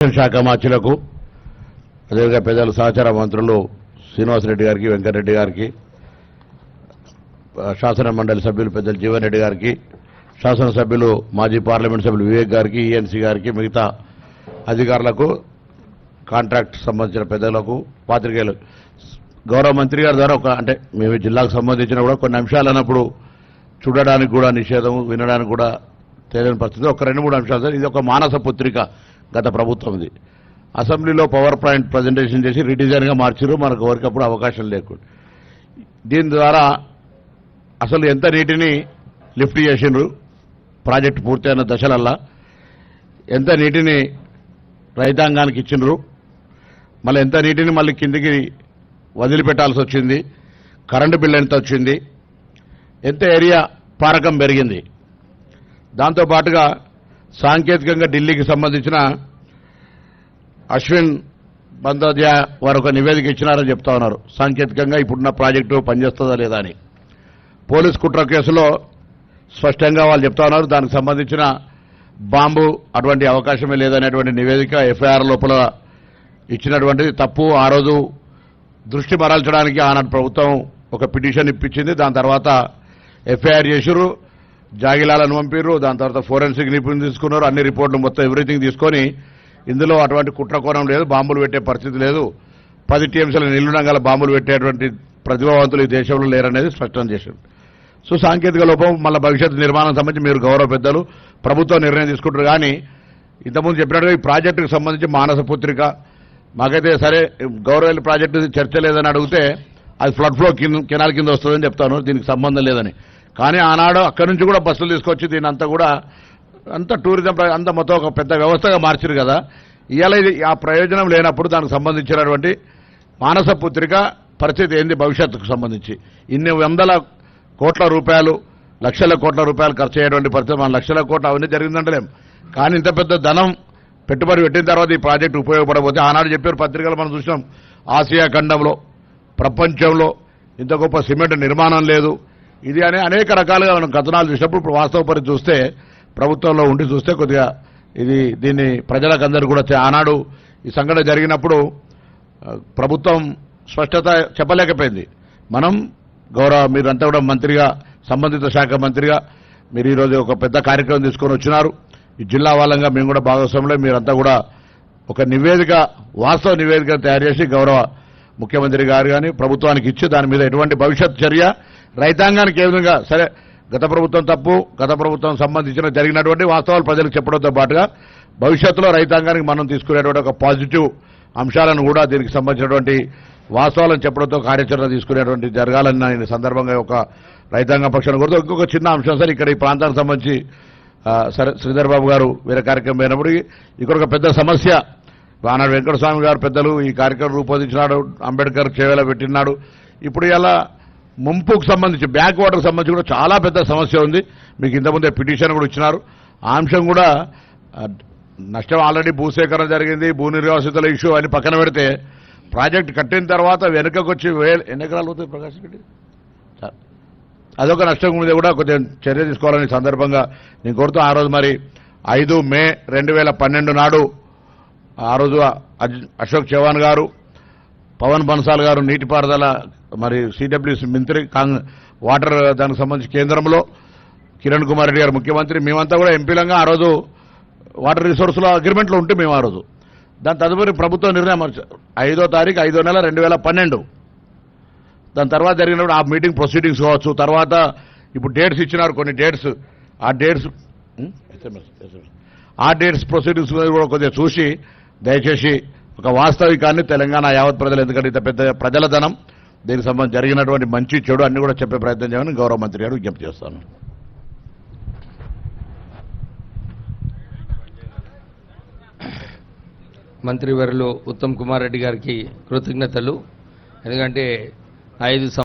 శాఖ మార్చులకు అదేవిధంగా పెద్దల సహచార మంత్రులు శ్రీనివాసరెడ్డి గారికి, వెంకటరెడ్డి గారికి, శాసన మండలి సభ్యులు పెద్దలు జీవన్ రెడ్డి గారికి, శాసనసభ్యులు మాజీ పార్లమెంట్ సభ్యులు వివేక్ గారికి, ఈఎన్సీ గారికి, మిగతా అధికారులకు, కాంట్రాక్ట్ సంబంధించిన పెద్దలకు, పాత్రికేయులు, గౌరవ మంత్రి గారి ద్వారా అంటే మేము జిల్లాకు సంబంధించిన కూడా కొన్ని అంశాలు అన్నప్పుడు చూడడానికి కూడా నిషేధం, వినడానికి కూడా తెలియని పరిస్థితి. ఒక 2-3 అంశాలు సార్. ఇది ఒక మానస పుత్రిక గత ప్రభుత్వం. ఇది అసెంబ్లీలో పవర్ పాయింట్ ప్రజెంటేషన్ చేసి రీడిజైన్గా మార్చారు, మనకు ఎవరికప్పుడు అవకాశం లేకుండా. దీని ద్వారా అసలు ఎంత నీటిని లిఫ్ట్ చేసిండ్రు ప్రాజెక్టు పూర్తయిన దశలల్లా, ఎంత నీటిని రైతాంగానికి ఇచ్చిండ్రు, మళ్ళీ ఎంత నీటిని మళ్ళీ కిందికి వదిలిపెట్టాల్సి వచ్చింది, కరెంటు బిల్లు ఎంత వచ్చింది, ఎంత ఏరియా పారకం పెరిగింది. దాంతోపాటుగా సాంకేతికంగా ఢిల్లీకి సంబంధించిన అశ్విన్ బందోద్యా వారు ఒక నివేదిక ఇచ్చినారని చెప్తా ఉన్నారు. సాంకేతికంగా ఇప్పుడున్న ప్రాజెక్టు పనిచేస్తుందా లేదా అని. పోలీస్ కుట్ర కేసులో స్పష్టంగా వాళ్ళు చెప్తా ఉన్నారు, దానికి సంబంధించిన బాంబు అటువంటి అవకాశమే లేదనేటువంటి నివేదిక ఎఫ్ఐఆర్ లోపల ఇచ్చినటువంటిది తప్పు. ఆ రోజు దృష్టి మరల్చడానికి ఆనాడు ప్రభుత్వం ఒక పిటిషన్ ఇప్పించింది. దాని తర్వాత ఎఫ్ఐఆర్ చేశారు, జాగిలాలను పంపారు, దాని తర్వాత ఫోరెన్సిక్ నిపుణులు తీసుకున్నారు, అన్ని రిపోర్టులు మొత్తం ఎవ్రీథింగ్ తీసుకొని ఇందులో అటువంటి కుట్రకోణం లేదు, బాంబులు పెట్టే పరిస్థితి లేదు, 10 టీఎంసీల నిలుండగల బాంబులు పెట్టేటువంటి ప్రతిభావంతులు ఈ దేశంలో లేరనేది స్పష్టం చేశారు. సో సాంకేతిక లోపం మళ్ళీ భవిష్యత్తు నిర్మాణం సంబంధించి మీరు గౌరవ పెద్దలు ప్రభుత్వం నిర్ణయం తీసుకుంటారు. కానీ ఇంతకుముందు చెప్పినట్టుగా ఈ ప్రాజెక్టుకు సంబంధించి మానస పుత్రిక మాకైతే సరే గౌరవ ప్రాజెక్టు చర్చ లేదని అడిగితే అది ఫ్లడ్ ఫ్లో కెనాల్ కింద వస్తుందని చెప్తాను, దీనికి సంబంధం లేదని. కానీ ఆనాడు అక్కడి నుంచి కూడా బస్సులు తీసుకొచ్చి దీని అంతా కూడా అంతా టూరిజం అంతా మొత్తం ఒక పెద్ద వ్యవస్థగా మార్చారు కదా. ఇవాళ ఇది ఆ ప్రయోజనం లేనప్పుడు దానికి సంబంధించినటువంటి మానస పుత్రిక పరిస్థితి ఏంది భవిష్యత్తుకు సంబంధించి. ఇన్ని వందల కోట్ల రూపాయలు, లక్షల కోట్ల రూపాయలు ఖర్చు అయ్యేటువంటి పరిస్థితి. మన లక్షల కోట్ల అవన్నీ జరిగిందంటలేం, కానీ ఇంత పెద్ద ధనం పెట్టుబడి పెట్టిన తర్వాత ఈ ప్రాజెక్టు ఉపయోగపడబోతే ఆనాడు చెప్పారు పత్రికలు మనం చూసినాం, ఆసియా ఖండంలో ప్రపంచంలో ఇంత గొప్ప సిమెంట్ నిర్మాణం లేదు ఇది అని అనేక రకాలుగా మనం కథనాలు చూసినప్పుడు ఇప్పుడు వాస్తవ పరిస్థితి చూస్తే ప్రభుత్వంలో ఉండి చూస్తే కొద్దిగా దీన్ని ప్రజలకందరూ కూడా ఆనాడు ఈ సంఘటన జరిగినప్పుడు ప్రభుత్వం స్పష్టత చెప్పలేకపోయింది. మనం గౌరవ మీరంతా కూడా మంత్రిగా, సంబంధిత శాఖ మంత్రిగా మీరు ఈరోజు ఒక పెద్ద కార్యక్రమం తీసుకొని వచ్చినారు. ఈ జిల్లా వాళ్ళంగా మేము కూడా భాగస్వాములే, మీరంతా కూడా ఒక నివేదిక, వాస్తవ నివేదిక తయారు చేసి గౌరవ ముఖ్యమంత్రి గారు కానీ ప్రభుత్వానికి ఇచ్చి దాని మీద ఎటువంటి భవిష్యత్ చర్య రైతాంగానికి ఏ విధంగా సరే గత ప్రభుత్వం తప్పు, గత ప్రభుత్వం సంబంధించిన జరిగినటువంటి వాస్తవాలు ప్రజలకు చెప్పడంతో పాటుగా భవిష్యత్తులో రైతాంగానికి మనం తీసుకునేటువంటి ఒక పాజిటివ్ అంశాలను కూడా దీనికి సంబంధించినటువంటి వాస్తవాలను చెప్పడంతో కార్యాచరణ తీసుకునేటువంటి జరగాలని నేను సందర్భంగా ఒక రైతాంగ పక్షాన్ని కోరుతూ ఇంకొక చిన్న అంశం సార్. ఇక్కడ ఈ ప్రాంతానికి సంబంధించి సరే శ్రీధర్ బాబు గారు వేరే కార్యక్రమం అయినప్పుడు ఇక్కడ ఒక పెద్ద సమస్య, ఆనాడు వెంకటస్వామి గారు పెద్దలు ఈ కార్యక్రమం రూపొందించినాడు, అంబేద్కర్ చేవేలా పెట్టినాడు. ఇప్పుడు ఇలా ముంపుకు సంబంధించి బ్యాక్ వాటర్కి సంబంధించి కూడా చాలా పెద్ద సమస్య ఉంది. మీకు ఇంతకుముందే పిటిషన్ కూడా ఇచ్చినారు. ఆ అంశం కూడా నష్టం ఆల్రెడీ భూసేకరణ జరిగింది, భూ నిర్వాసితుల ఇష్యూ అని పక్కన పెడితే ప్రాజెక్ట్ కట్టిన తర్వాత వెనుకకు వచ్చి ఎన్ని ఎకరాలు అవుతాయి ప్రకాష్ రెడ్డి, అదొక నష్టం మీద కూడా కొద్దిగా చర్య తీసుకోవాలని సందర్భంగా నేను కోరుతూ ఆ రోజు మరి 5 మే 2012 నాడు ఆ రోజు అశోక్ చవాన్ గారు, పవన్ బన్సాల్ గారు నీటిపారుదల మరి సిడబ్ల్యూసీ మంత్రి, వాటర్ దానికి సంబంధించి కేంద్రంలో కిరణ్ కుమార్ రెడ్డి గారు ముఖ్యమంత్రి, మేమంతా కూడా ఎంపీలంగా ఆ రోజు వాటర్ రిసోర్సుల అగ్రిమెంట్లో ఉంటే మేము ఆ రోజు దాని తదుపరి ప్రభుత్వం నిర్ణయం 5వ తారీఖు 5వ నెల 2012 దాని తర్వాత జరిగినప్పుడు ఆ మీటింగ్ ప్రొసీడింగ్స్ కావచ్చు, తర్వాత ఇప్పుడు డేట్స్ ఇచ్చినారు కొన్ని డేట్స్, ఆ డేట్స్ ప్రొసీడింగ్స్ కూడా కొద్దిగా చూసి దయచేసి ఒక వాస్తవికాన్ని తెలంగాణ యావత్ ప్రజలు, ఎందుకంటే ఇంత పెద్ద ప్రజల ధనం, దీనికి సంబంధించి జరిగినటువంటి మంచి చెడు అన్ని కూడా చెప్పే ప్రయత్నం చేయమని గౌరవ మంత్రి గారు విజ్ఞప్తి చేస్తాను. మంత్రివర్యులు ఉత్తమ్ కుమార్ రెడ్డి గారికి కృతజ్ఞతలు. ఎందుకంటే 5